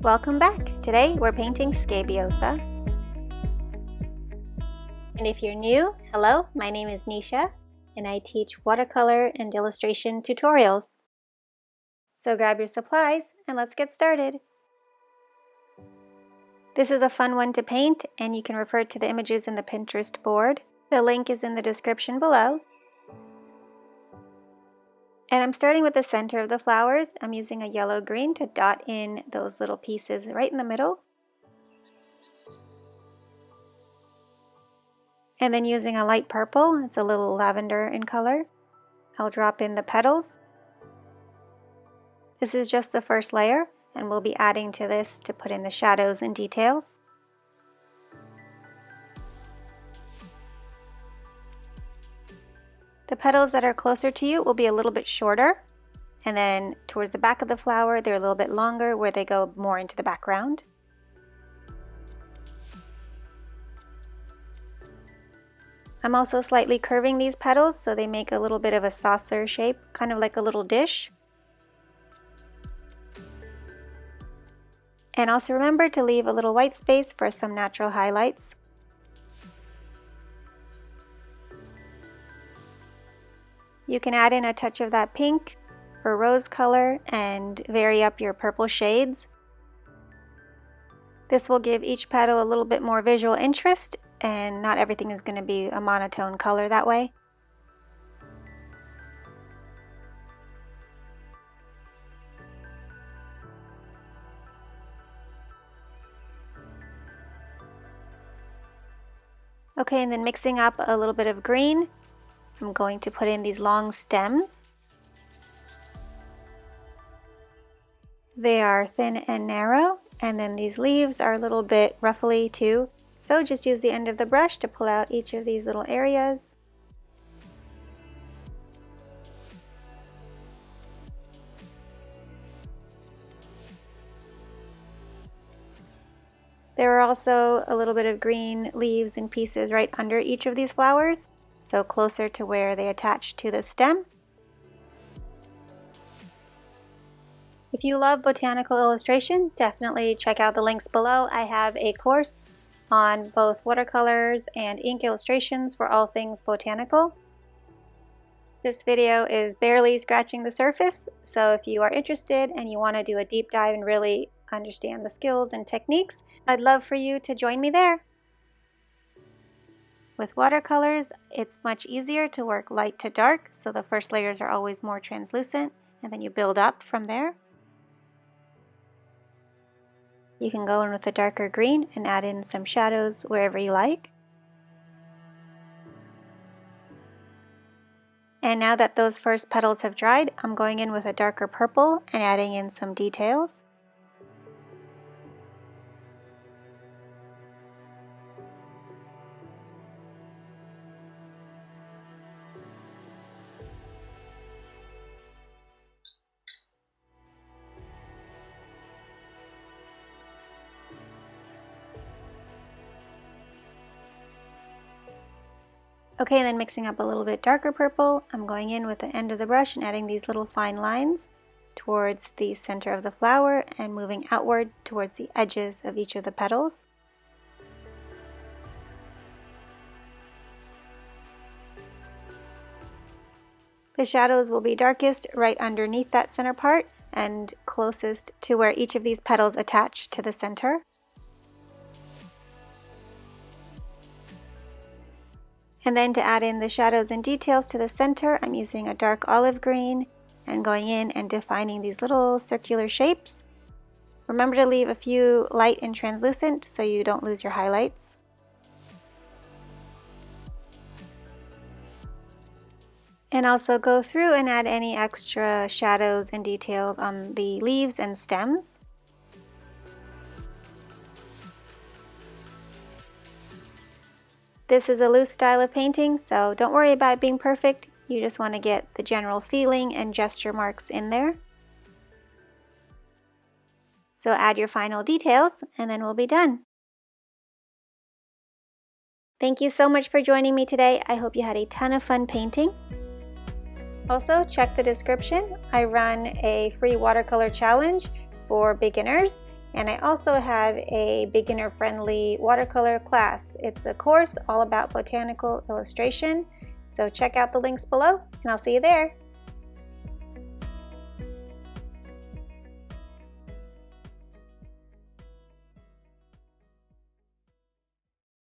Welcome back! Today we're painting Scabiosa. And if you're new, hello, my name is Nisha and I teach watercolor and illustration tutorials. So grab your supplies and let's get started. This is a fun one to paint and you can refer to the images in the Pinterest board. The link is in the description below. And I'm starting with the center of the flowers. I'm using a yellow-green to dot in those little pieces right in the middle. And then using a light purple, it's a little lavender in color, I'll drop in the petals. This is just the first layer, and we'll be adding to this to put in the shadows and details. The petals that are closer to you will be a little bit shorter, and then towards the back of the flower they're a little bit longer where they go more into the background. I'm also slightly curving these petals so they make a little bit of a saucer shape, kind of like a little dish. And also remember to leave a little white space for some natural highlights. You can add in a touch of that pink or rose color and vary up your purple shades. This will give each petal a little bit more visual interest, and not everything is going to be a monotone color that way. Okay, and then mixing up a little bit of green, I'm going to put in these long stems. They are thin and narrow, and then these leaves are a little bit ruffly too. So just use the end of the brush to pull out each of these little areas. There are also a little bit of green leaves and pieces right under each of these flowers, so closer to where they attach to the stem. If you love botanical illustration, definitely check out the links below. I have a course on both watercolors and ink illustrations for all things botanical. This video is barely scratching the surface, so if you are interested and you want to do a deep dive and really understand the skills and techniques, I'd love for you to join me there. With watercolors, it's much easier to work light to dark, so the first layers are always more translucent, and then you build up from there. You can go in with a darker green and add in some shadows wherever you like. And now that those first petals have dried, I'm going in with a darker purple and adding in some details. Okay, and then mixing up a little bit darker purple, I'm going in with the end of the brush and adding these little fine lines towards the center of the flower and moving outward towards the edges of each of the petals. The shadows will be darkest right underneath that center part and closest to where each of these petals attach to the center. And then to add in the shadows and details to the center, I'm using a dark olive green and going in and defining these little circular shapes. Remember to leave a few light and translucent so you don't lose your highlights. And also go through and add any extra shadows and details on the leaves and stems. This is a loose style of painting, so don't worry about it being perfect. You just want to get the general feeling and gesture marks in there. So add your final details and then we'll be done. Thank you so much for joining me today. I hope you had a ton of fun painting. Also, check the description. I run a free watercolor challenge for beginners, And I also have a beginner-friendly watercolor class. It's a course all about botanical illustration. So check out the links below, and I'll see you there.